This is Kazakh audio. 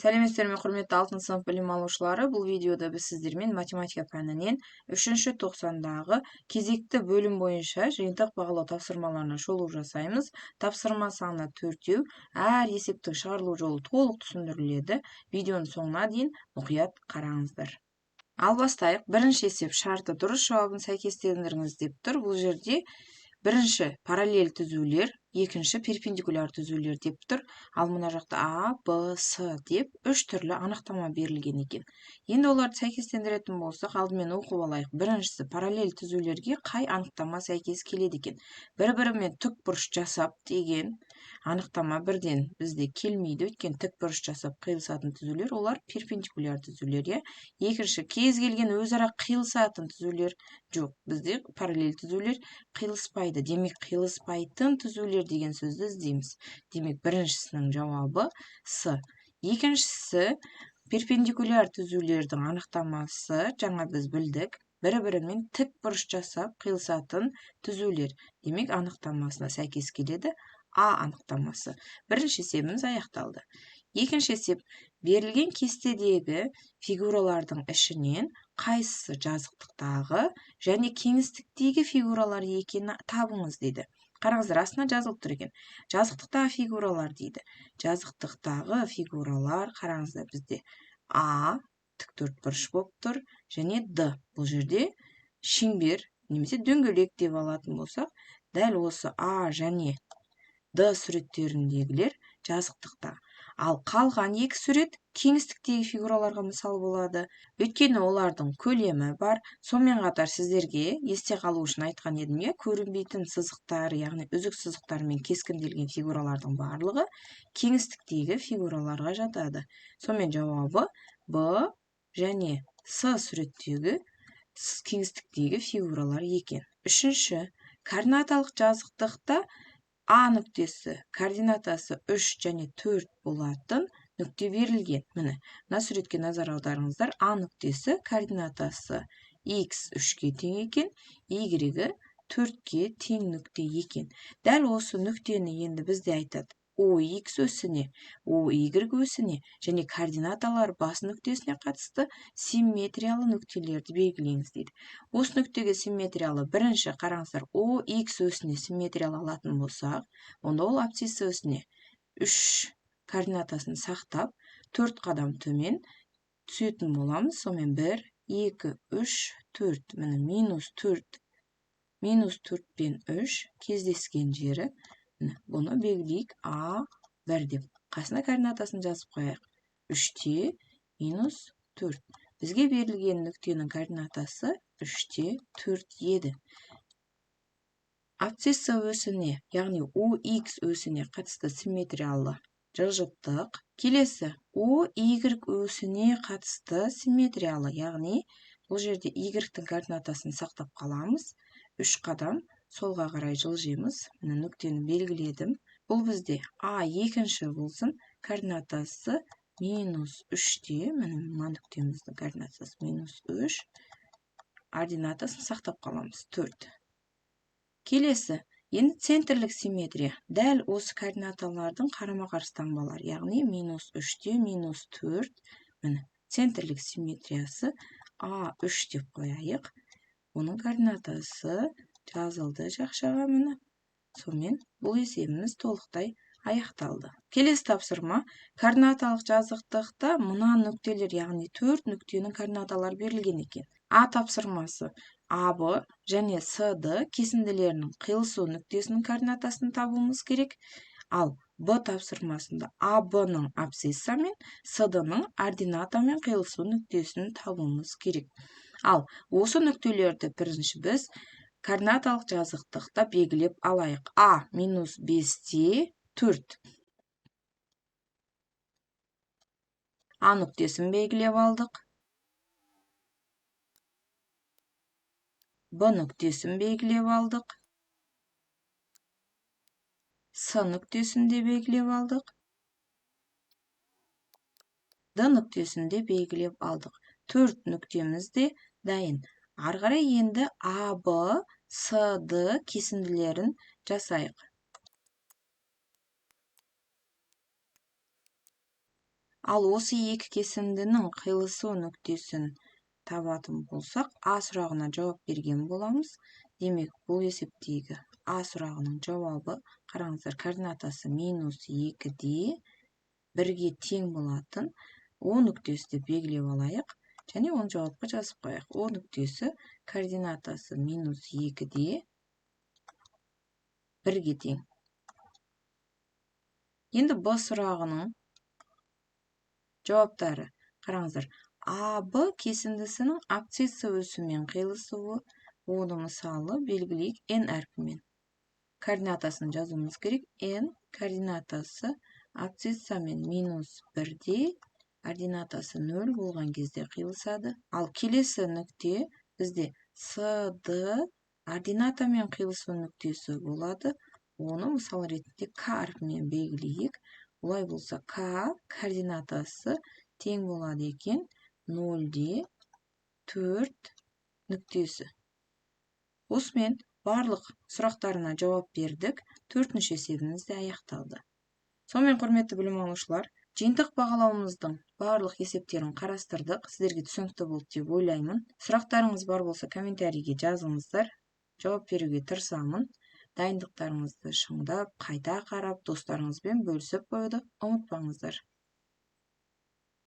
Сәлеметсіздер ме, құрметті 6 сынып білім алушылары. Бұл видеода біз сіздермен математика пәнінен 3-ші тоқсандағы кезекті бөлім бойынша жиынтық бағалау тапсырмаларына шолу жасаймыз. Тапсырма саны 4-еу, әр есептің шығарылу жолы толық түсіндіріледі. Видеоның соңына дейін мұқият қараңыздар. Ал бастайық. Бірінші есеп шарты дұрыс жауабын сәйкестендіріңіз деп тұр. Бұл жерде бірінші параллель түзулер, екінші перпендикуляр түзулер деп тұр. Ал мына жақта А, Б, С деп 3 түрлі анықтама берілген екен. Енді оларды сәйкестендіретін болсақ, алдымен оқып алайық. Біріншісі параллель түзулерге қай анықтама сәйкес келеді екен? Бір-бірімен тік бұрыш жасап деген анықтама бірден бізде келмейді. Өйткені тік бұрыш жасап қиылысатын түзулер, олар перпендикуляр түзулер. Екінші, кез келген өзара қиылысатын түзулер жоқ. Бізде параллель түзулер қиылыспайды. Демек, қиылыспайтын түзулер деген сөзді іздейміз. Демек, біріншісінің жауабы С. Екіншісі, перпендикуляр түзулердің анықтамасы жаңа біз білдік. Бір-бірімен тік бұрыш жасап қиылысатын түзулер. Демек, анықтамасына сәйкес келеді А анықтамасы. Бірінші есебіміз аяқталды. Екінші есеп, берілген кестедегі фигуралардың ішінен қайсысы жазықтықтағы және кеңістіктегі фигуралар екенін табыңыз дейді. Қараңыздар, астына жазылып тұр екен. Жазықтықтағы фигуралар дейді. Жазықтықтағы фигуралар, қараңыздар, бізде А тіктөртбұрыш болып тұр және Д. Бұл жерде шеңбер немесе дөңгелек деп алатын болсақ, дәл осы А және Д суреттеріндегілер жазықтықта. Ал қалған екі сурет кеңістіктегі фигураларға мысал болады. Өйткені олардың көлемі бар. Сонымен қатар сіздерге есте қалу үшін айтқан едім, көрінбейтін сызықтар, яғни үзік сызықтармен кескінделген фигуралардың барлығы кеңістіктегі фигураларға жатады. Сонымен жауабы Б және С суреттегі кеңістіктегі фигуралар екен. Үшінші, координаталық жазықтықта А нүктесі координатасы 3 және 4 болатын нүкте берілген. Міне, мына суретке назар аударыңыздар. А нүктесі координатасы X 3-ке тең екен, Y 4-ке тең нүкте екен. Дәл осы нүктені енді бізде айтады. OX өсіне, OY өсіне және координаталар бас нүктесіне қатысты симметриялы нүктелерді белгілеңіз дейді. Осы нүктеге симметриялы бірінші, қараңыздар, OX өсіне симметриялы алатын болсақ, онда ол абсцисса өсіне 3 координатасын сақтап, 4 қадам төмен түсетін боламыз. Сонымен 1, 2, 3, 4. Міне, минус 4 пен 3 кездескен жері. Бұны белгілейік А1 деп. Қасына координатасын жазып қояйық. 3-те минус 4. Бізге берілген нүктенің координатасы 3-те 4 еді. Абсцисса өсіне, яғни OX өсіне қатысты симметриялы жылжыттық. Келесі, OY өсіне қатысты симметриялы, яғни бұл жерде Y-тің координатасын сақтап қаламыз. 3 қадам солға қарай жылжимыз. Міне, нүктені белгіледім. Бұл бізде А екінші болсын, координатасы минус 3-те, мына нүктеміздің координатасы минус 3, ординатасын сақтап қаламыз 4. Келесі, енді центрлік симметрия. Дәл осы координаталардың қарама-қарсы таңбалар, яғни минус 3-те минус 4. Міне, центрлік симметриясы А3 деп қояйық. Оның координатасы жазылды жақшаға. Міне, сонымен бұл есебіміз толықтай аяқталды. Келесі тапсырма, координаталық жазықтықта мына нүктелер, яғни 4 нүктенің координаталары берілген екен. А тапсырмасы АБ және СД кесінділерінің қиылысу нүктесінің координатасын табуымыз керек. Ал Б тапсырмасында АБ-ның абсцисса мен СД-ның ординатамен қиылысу нүктесін табуымыз керек. Ал осы нүктелерді бірінші біз координаталық жазықтықта белгілеп алайық. А минус 5-те 4. А нүктесін белгілеп алдық. Б нүктесін белгілеп алдық. С нүктесін де белгілеп алдық. Д нүктесін де белгілеп алдық. 4 нүктеміз де дайын. Ары қарай енді АБ, СД кесінділерін жасайық. Ал осы екі кесіндінің қиылысу нүктесін табатын болсақ, А сұрағына жауап берген боламыз. Демек, бұл есептегі А сұрағының жауабы, қараңыздар, координатасы -2-де 1-ге тең болатын О нүктесі деп белгілеп алайық. Және оны жауапқа жазып қояйық. О нүктесі координатасы -2-де 1-ге тең. Енді Б сұрағының жауаптары. Қараңыздар, АБ кесіндісінің абсцисса осімен қиылысуы, оны мысалы белгілейік n әрпімен. Координатасын жазуымыз керек. N координатасы абсциссамен -1-де, ординатасы 0 болған кезде қиылысады. Ал келесі нүкте бізде CD ординатамен қиылысу нүктесі болады. Оны мысал ретінде К әрпімен белгілейік. Олай болса, К координатасы тең болады екен 0-де 4 нүктесі. Осымен барлық сұрақтарына жауап бердік. 4-ші есебіміз де аяқталды. Сонымен, құрметті білім алушылар, жиынтық бағалауымыздың барлық есептерін қарастырдық. Сіздерге түсінікті болды деп ойлаймын. Сұрақтарыңыз бар болса, комментарийге жазыңыздар. Жауап беруге тырысамын. Дайындықтарыңызды шыңдап, қайта қарап, достарыңызбен бөлісіп қоюды ұмытпаңыздар.